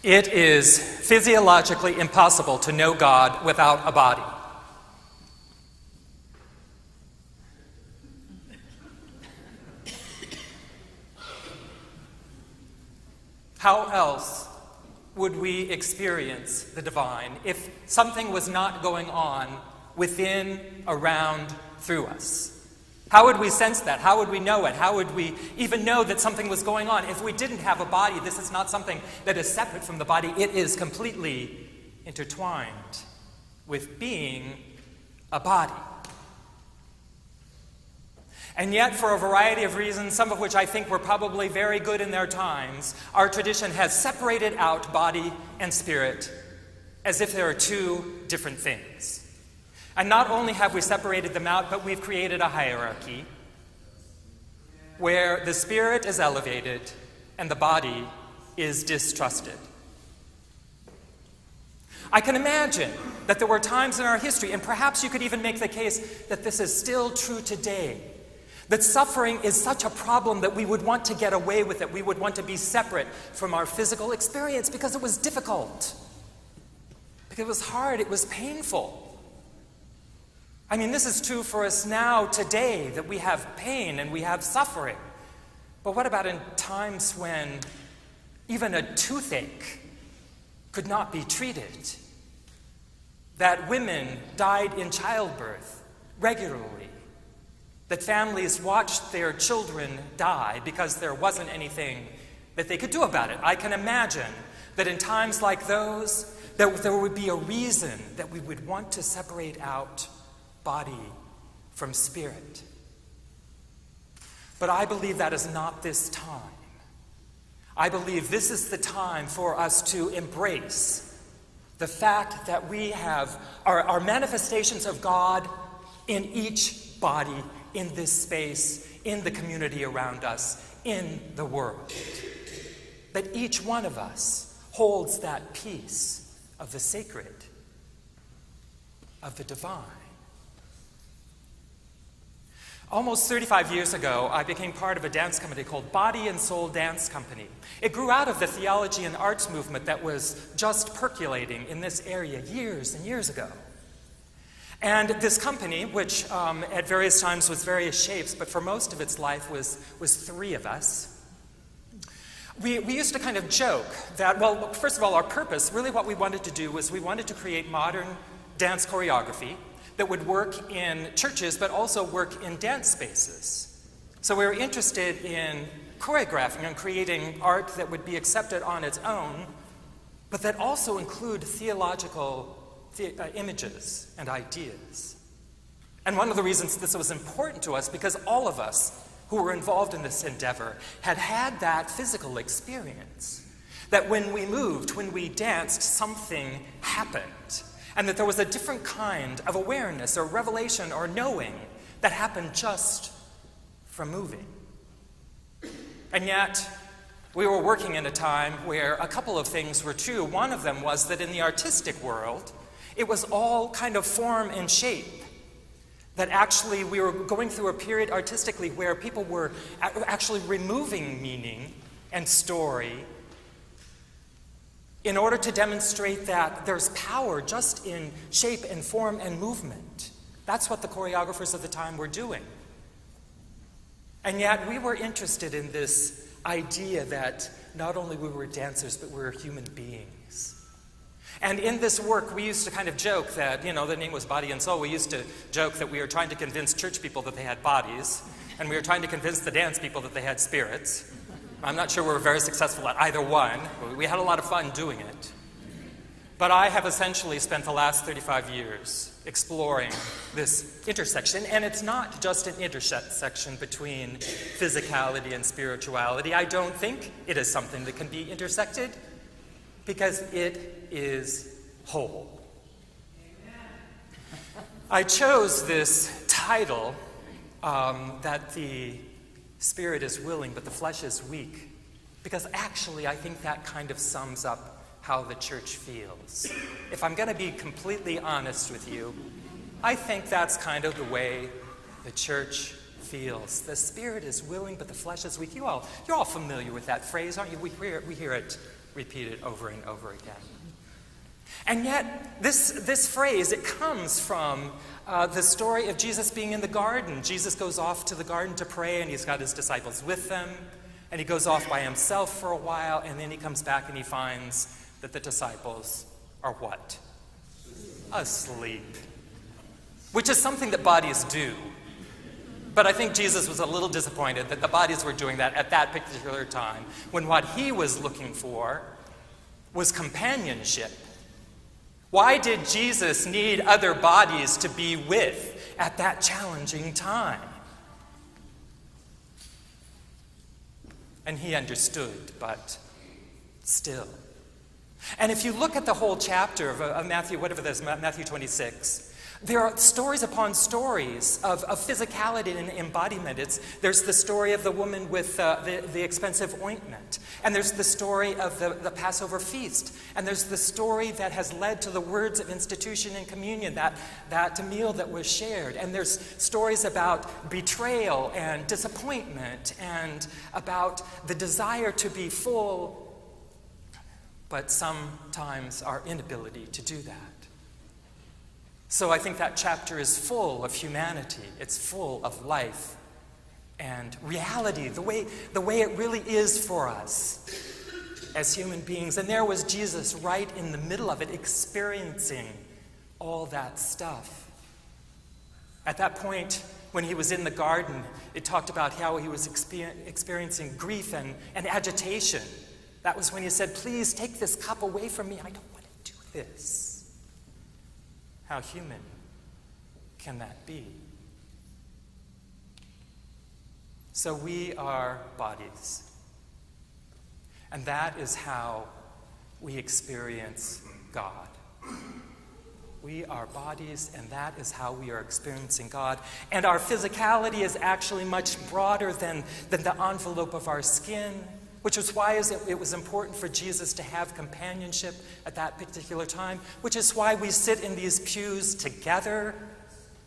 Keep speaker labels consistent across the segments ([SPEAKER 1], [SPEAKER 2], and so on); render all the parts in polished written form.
[SPEAKER 1] It is physiologically impossible to know God without a body. How else would we experience the divine if something was not going on within, around, through us? How would we sense that? How would we know it? How would we even know that something was going on if we didn't have a body? This is not something that is separate from the body. It is completely intertwined with being a body. And yet, for a variety of reasons, some of which I think were probably very good in their times, our tradition has separated out body and spirit as if there are two different things. And not only have we separated them out, but we've created a hierarchy where the spirit is elevated and the body is distrusted. I can imagine that there were times in our history, and perhaps you could even make the case that this is still true today, that suffering is such a problem that we would want to get away with it. We would want to be separate from our physical experience because it was difficult, because it was hard, it was painful. I mean, this is true for us now, today, that we have pain and we have suffering. But what about in times when even a toothache could not be treated? That women died in childbirth regularly? That families watched their children die because there wasn't anything that they could do about it? I can imagine that in times like those, that there would be a reason that we would want to separate out body from spirit. But I believe that is not this time. I believe this is the time for us to embrace the fact that we have our manifestations of God in each body, in this space, in the community around us, in the world. That each one of us holds that piece of the sacred, of the divine. Almost 35 years ago, I became part of a dance company called Body and Soul Dance Company. It grew out of the theology and arts movement that was just percolating in this area years and years ago. And this company, which at various times was various shapes, but for most of its life was three of us, we used to kind of joke that, well, first of all, our purpose, really what we wanted to do was we wanted to create modern dance choreography that would work in churches, but also work in dance spaces. So we were interested in choreographing and creating art that would be accepted on its own, but that also include theological images and ideas. And one of the reasons this was important to us, because all of us who were involved in this endeavor had had that physical experience, that when we moved, when we danced, something happened. And that there was a different kind of awareness or revelation or knowing that happened just from moving. And yet, we were working in a time where a couple of things were true. One of them was that in the artistic world, it was all kind of form and shape. That actually we were going through a period artistically where people were actually removing meaning and story in order to demonstrate that there's power just in shape and form and movement. That's what the choreographers of the time were doing. And yet we were interested in this idea that not only we were dancers, but we were human beings. And in this work, we used to kind of joke that, the name was Body and Soul. We used to joke that we were trying to convince church people that they had bodies, and we were trying to convince the dance people that they had spirits. I'm not sure we were very successful at either one. We had a lot of fun doing it. But I have essentially spent the last 35 years exploring this intersection, and it's not just an intersection between physicality and spirituality. I don't think it is something that can be intersected, because it is whole. I chose this title, that the spirit is willing, but the flesh is weak, because actually I think that kind of sums up how the church feels. If I'm going to be completely honest with you, I think that's kind of the way the church feels. The spirit is willing, but the flesh is weak. You're all familiar with that phrase, aren't you? We hear it repeated over and over again. And yet, this phrase, it comes from the story of Jesus being in the garden. Jesus goes off to the garden to pray, and he's got his disciples with them. And he goes off by himself for a while, and then he comes back and he finds that the disciples are what? Asleep. Which is something that bodies do. But I think Jesus was a little disappointed that the bodies were doing that at that particular time, when what he was looking for was companionship. Why did Jesus need other bodies to be with at that challenging time? And he understood, but still. And if you look at the whole chapter of Matthew, whatever this, Matthew 26, there are stories upon stories of physicality and embodiment. There's the story of the woman with the expensive ointment. And there's the story of the Passover feast. And there's the story that has led to the words of institution and communion, that meal that was shared. And there's stories about betrayal and disappointment and about the desire to be full, but sometimes our inability to do that. So I think that chapter is full of humanity. It's full of life and reality, the way it really is for us as human beings. And there was Jesus right in the middle of it, experiencing all that stuff. At that point, when he was in the garden, it talked about how he was experiencing grief and agitation. That was when he said, "Please take this cup away from me. I don't want to do this." How human can that be? So we are bodies. And that is how we experience God. We are bodies, and that is how we are experiencing God. And our physicality is actually much broader than the envelope of our skin, which is why it was important for Jesus to have companionship at that particular time, which is why we sit in these pews together.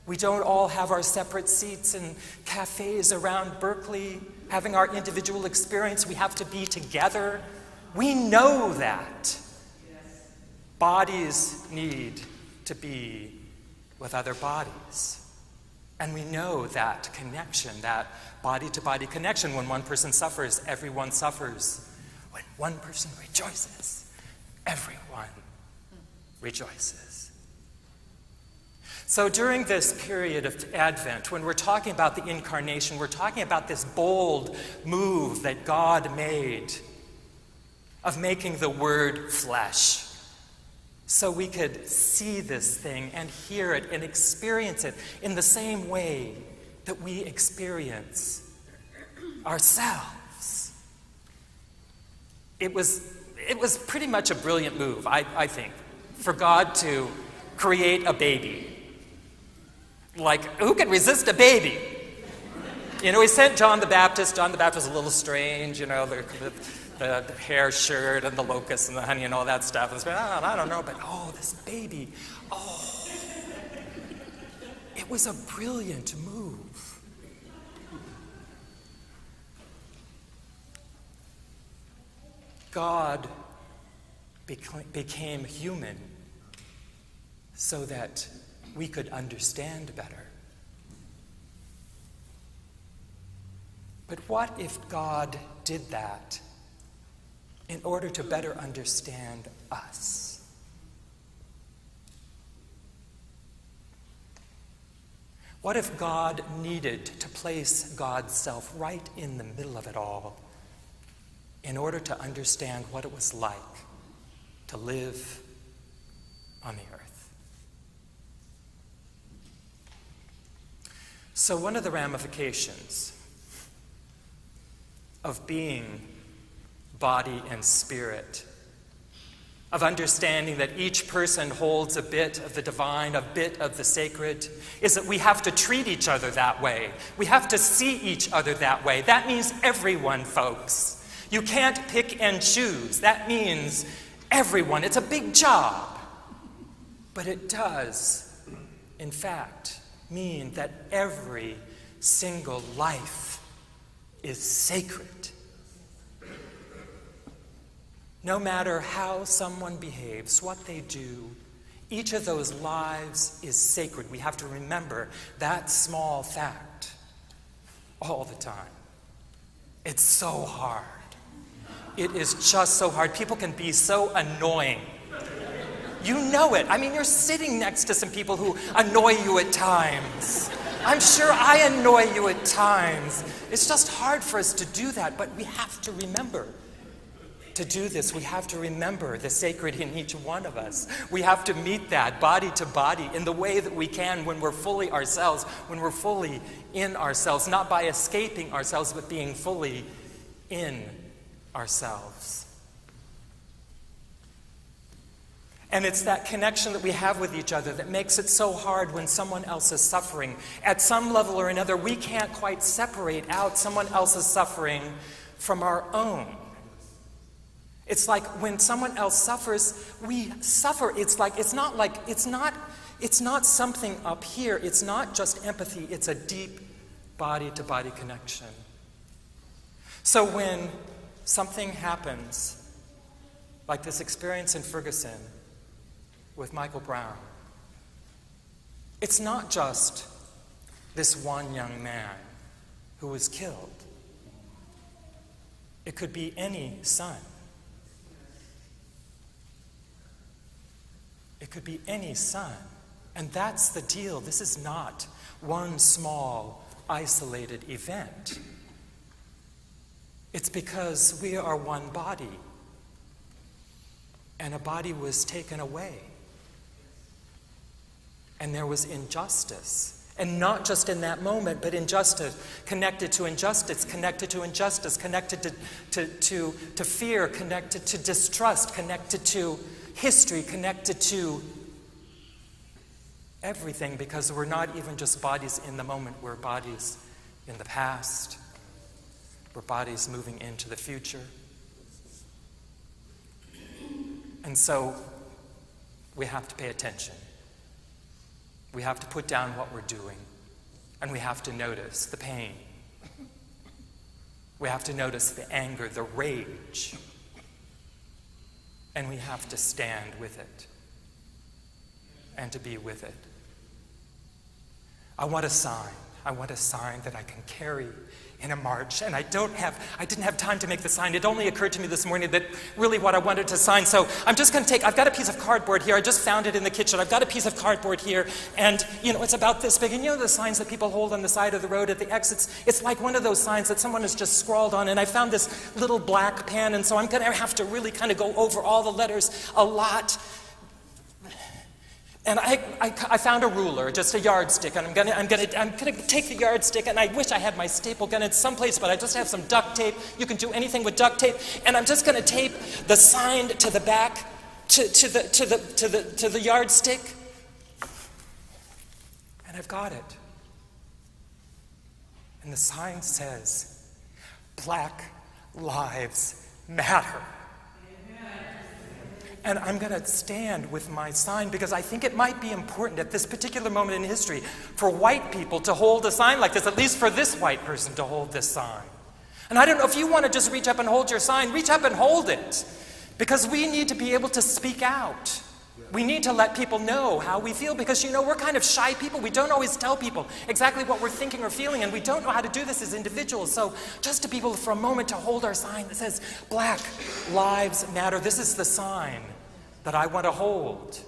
[SPEAKER 1] We don't all have our separate seats in cafes around Berkeley, having our individual experience. We have to be together. We know that. Bodies need to be with other bodies. And we know that connection, that body-to-body connection. When one person suffers, everyone suffers. When one person rejoices, everyone rejoices. So during this period of Advent, when we're talking about the incarnation, we're talking about this bold move that God made of making the Word flesh, so we could see this thing and hear it and experience it in the same way that we experience ourselves. It was pretty much a brilliant move, I think, for God to create a baby. Like, who could resist a baby? You know, he sent John the Baptist. John the Baptist was a little strange, you know, the hair shirt and the locusts and the honey and all that stuff. And I don't know, but this baby, it was a brilliant move. God became human so that we could understand better. But what if God did that in order to better understand us? What if God needed to place God's self right in the middle of it all in order to understand what it was like to live on the earth? So one of the ramifications of being body and spirit, of understanding that each person holds a bit of the divine, a bit of the sacred, is that we have to treat each other that way. We have to see each other that way. That means everyone, folks. You can't pick and choose. That means everyone. It's a big job. But it does, in fact, mean that every single life is sacred. No matter how someone behaves, what they do, each of those lives is sacred. We have to remember that small fact all the time. It's so hard. It is just so hard. People can be so annoying. You know it. I mean, you're sitting next to some people who annoy you at times. I'm sure I annoy you at times. It's just hard for us to do that, but we have to remember to do this. We have to remember the sacred in each one of us. We have to meet that body to body in the way that we can when we're fully ourselves, when we're fully in ourselves, not by escaping ourselves, but being fully in ourselves. And it's that connection that we have with each other that makes it so hard when someone else is suffering. At some level or another, we can't quite separate out someone else's suffering from our own. It's like when someone else suffers, we suffer. It's not something up here. It's not just empathy. It's a deep body-to-body connection. So when something happens, like this experience in Ferguson with Michael Brown, it's not just this one young man who was killed. It could be any son. It could be any son. And that's the deal. This is not one small, isolated event. It's because we are one body. And a body was taken away. And there was injustice. And not just in that moment, but injustice, connected to injustice, connected to injustice, connected to fear, connected to distrust, connected to history, connected to everything, because we're not even just bodies in the moment, we're bodies in the past, we're bodies moving into the future. And so we have to pay attention. We have to put down what we're doing, and we have to notice the pain. We have to notice the anger, the rage. And we have to stand with it and to be with it. I want a sign. I want a sign that I can carry in a march. And I didn't have time to make the sign. It only occurred to me this morning that really what I wanted to sign. So I'm just going to I've got a piece of cardboard here. I just found it in the kitchen. I've got a piece of cardboard here. And, it's about this big. And the signs that people hold on the side of the road at the exits? It's like one of those signs that someone has just scrawled on. And I found this little black pen. And so I'm going to have to really kind of go over all the letters a lot. And I found a ruler, just a yardstick, and I'm gonna take the yardstick, and I wish I had my staple gun in someplace, but I just have some duct tape. You can do anything with duct tape, and I'm just gonna tape the sign to the back, to the yardstick, and I've got it. And the sign says, "Black Lives Matter." And I'm going to stand with my sign because I think it might be important at this particular moment in history for white people to hold a sign like this, at least for this white person to hold this sign. And I don't know if you want to just reach up and hold your sign, reach up and hold it. Because we need to be able to speak out. We need to let people know how we feel because, we're kind of shy people. We don't always tell people exactly what we're thinking or feeling, and we don't know how to do this as individuals. So just to be able for a moment to hold our sign that says, "Black Lives Matter." This is the sign that I want to hold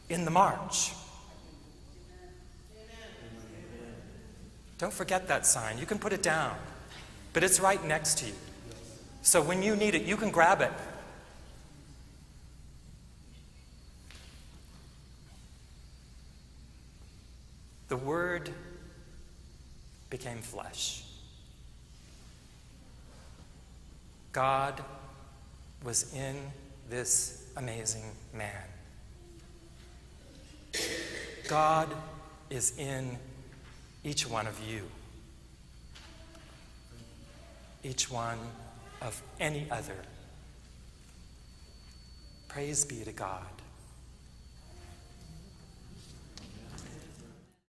[SPEAKER 1] in the march. Don't forget that sign. You can put it down, but it's right next to you. So when you need it, you can grab it. The Word became flesh. God was in this amazing man. God is in each one of you. Each one of any other. Praise be to God.